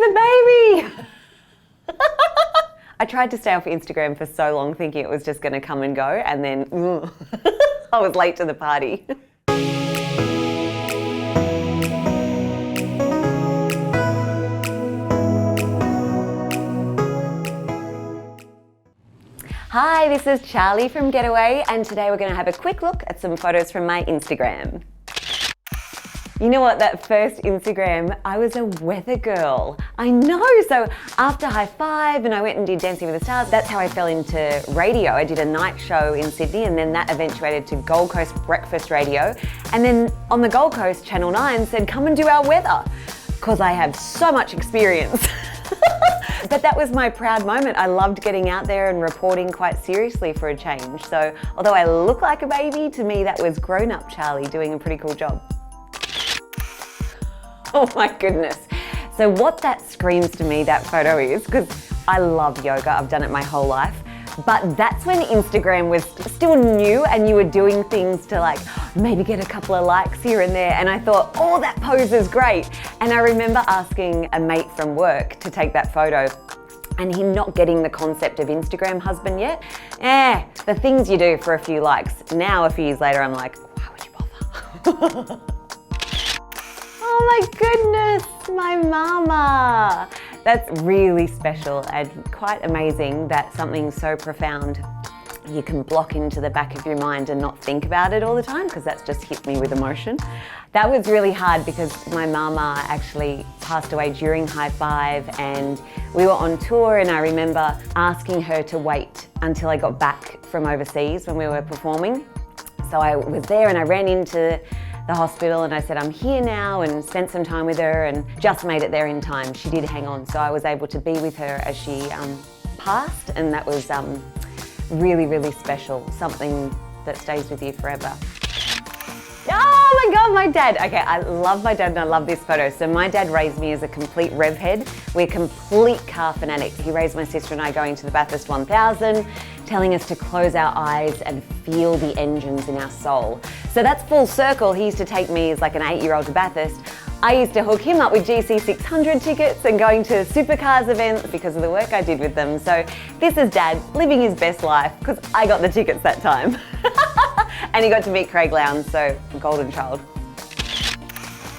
the baby. I tried to stay off Instagram for so long thinking it was just going to come and go, and then I was late to the party. Hi, this is Charlie from Getaway, and today we're going to have a quick look at some photos from my Instagram. You know what, that first Instagram, I was a weather girl. I know, so after High Five and I went and did Dancing with the Stars, that's how I fell into radio. I did a night show in Sydney, and then that eventuated to Gold Coast Breakfast Radio. And then on the Gold Coast, Channel 9 said, come and do our weather, because I have so much experience. But that was my proud moment. I loved getting out there and reporting quite seriously for a change. So although I look like a baby, to me that was grown-up Charlie doing a pretty cool job. Oh my goodness. So what that screams to me, that photo is, because I love yoga, I've done it my whole life, but that's when Instagram was still new and you were doing things to like maybe get a couple of likes here and there, and I thought, oh, that pose is great. And I remember asking a mate from work to take that photo, and him not getting the concept of Instagram husband yet. The things you do for a few likes. Now, a few years later, I'm like, why would you bother? Oh my goodness, my mama. That's really special and quite amazing that something so profound you can block into the back of your mind and not think about it all the time, because that's just hit me with emotion. That was really hard because my mama actually passed away during High Five, and we were on tour, and I remember asking her to wait until I got back from overseas when we were performing. So I was there and I ran into the hospital and I said, I'm here now, and spent some time with her and just made it there in time. She did hang on, so I was able to be with her as she passed, and that was really, really special, something that stays with you forever. Oh my God, my dad. Okay, I love my dad and I love this photo. So my dad raised me as a complete rev head. We're complete car fanatics. He raised my sister and I going to the Bathurst 1000, telling us to close our eyes and feel the engines in our soul. So that's full circle. He used to take me as like an 8-year-old to Bathurst. I used to hook him up with GC600 tickets and going to supercars events because of the work I did with them. So this is Dad living his best life because I got the tickets that time. And he got to meet Craig Lowndes, so golden child.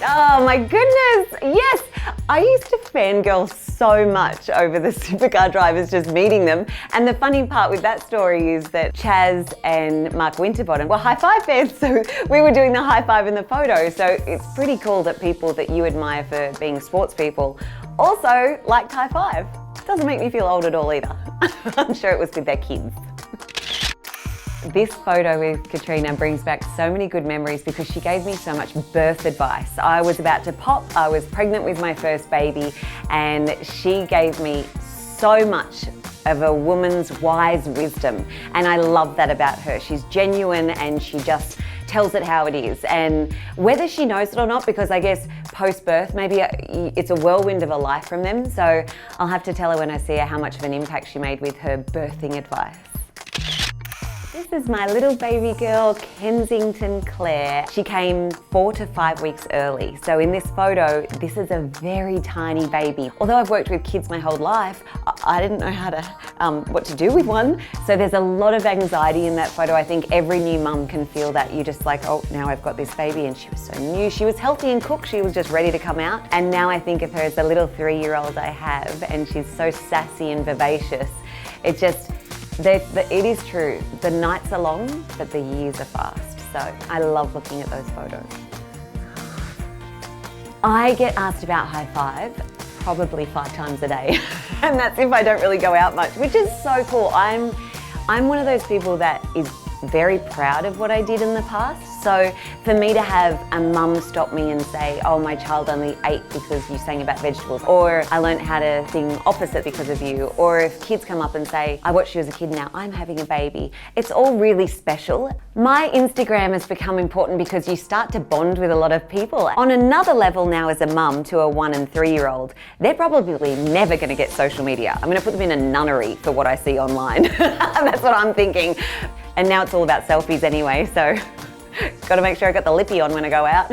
Oh my goodness, yes! I used to fangirl so much over the supercar drivers, just meeting them. And the funny part with that story is that Chaz and Mark Winterbottom were High Five fans, so we were doing the high five in the photo. So it's pretty cool that people that you admire for being sports people also liked High Five. Doesn't make me feel old at all either. I'm sure it was with their kids. This photo with Katrina brings back so many good memories because she gave me so much birth advice. I was about to pop, I was pregnant with my first baby, and she gave me so much of a woman's wise wisdom, and I love that about her. She's genuine and she just tells it how it is, and whether she knows it or not, because I guess post-birth maybe it's a whirlwind of a life from them, so I'll have to tell her when I see her how much of an impact she made with her birthing advice. This is my little baby girl, Kensington Claire. She came 4 to 5 weeks early. So in this photo, this is a very tiny baby. Although I've worked with kids my whole life, I didn't know how to, what to do with one. So there's a lot of anxiety in that photo. I think every new mum can feel that. You're just like, oh, now I've got this baby, and she was so new. She was healthy and cooked. She was just ready to come out. And now I think of her as the little 3-year-old I have, and she's so sassy and vivacious. It just, it is true. The nights are long, but the years are fast. So I love looking at those photos. I get asked about High Five probably 5 times a day. And that's if I don't really go out much, which is so cool. I'm one of those people that is very proud of what I did in the past. So for me to have a mum stop me and say, oh, my child only ate because you sang about vegetables, or I learned how to sing opposite because of you, or if kids come up and say, I watched you as a kid, now I'm having a baby, it's all really special. My Instagram has become important because you start to bond with a lot of people. On another level now as a mum to a 1 and 3-year-old, they're probably never going to get social media. I'm going to put them in a nunnery for what I see online. That's what I'm thinking. And now it's all about selfies anyway, so got to make sure I got the lippy on when I go out.